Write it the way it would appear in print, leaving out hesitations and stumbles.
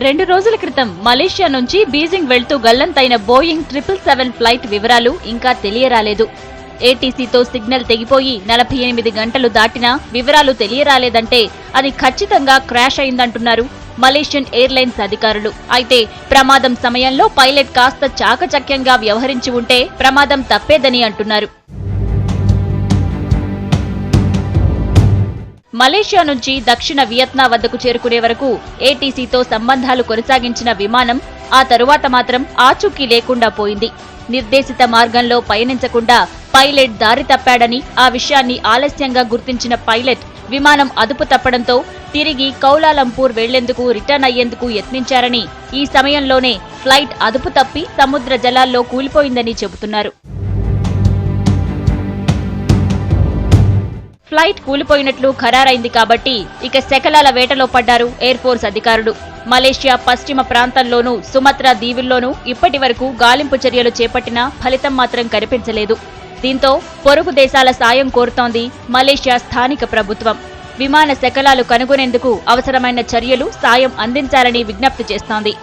2 రోజుల క్రితం మలేషియా నుంచి బీజింగ్ వెళ్తూ గల్లంతైన బోయింగ్ 777 ఫ్లైట్ వివరాలు ఇంకా తెలియరాలేదు. ఏటీసీతో సిగ్నల్ తెగిపోయి 48 గంటలు దాటినా వివరాలు తెలియరాలేదంటే అది ఖచ్చితంగా క్రాష్ అయిందంటున్నారు మలేషియన్ ఎయిర్లైన్స్ అధికారులు. అయితే ప్రమాదం సమయంలో పైలట్ కాస్త చాకచక్యంగా వ్యవహరించి ఉంటే ప్రమాదం తప్పేదని అంటున్నారు. మలేషియా నుంచి దక్షిణ వియత్నాం వద్దకు చేరుకునే వరకు ఏటీసీతో సంబంధాలు కొనసాగించిన విమానం ఆ తరువాత మాత్రం ఆచూకీ లేకుండా పోయింది. నిర్దేశిత మార్గంలో పయనించకుండా పైలట్ దారి తప్పాడని, ఆ విషయాన్ని ఆలస్యంగా గుర్తించిన పైలట్ విమానం అదుపు తప్పడంతో తిరిగి కౌలాలంపూర్ వెళ్లేందుకు రిటర్న్ అయ్యేందుకు యత్నించారని, ఈ సమయంలోనే ఫ్లైట్ అదుపు తప్పి సముద్ర జలాల్లో కూలిపోయిందని చెబుతున్నారు. ఫ్లైట్ కూలిపోయినట్లు ఖరారైంది కాబట్టి ఇక శకలాల వేటలో పడ్డారు ఎయిర్ ఫోర్స్ అధికారులు. మలేషియా పశ్చిమ ప్రాంతంలోనూ సుమత్రా దీవుల్లోనూ ఇప్పటి వరకు గాలింపు చర్యలు చేపట్టినా ఫలితం మాత్రం కనిపించలేదు. దీంతో పొరుగు దేశాల సాయం కోరుతోంది మలేషియా స్థానిక ప్రభుత్వం. విమాన శకలాలు కనుగొనేందుకు అవసరమైన చర్యలు, సాయం అందించాలని విజ్ఞప్తి చేస్తోంది.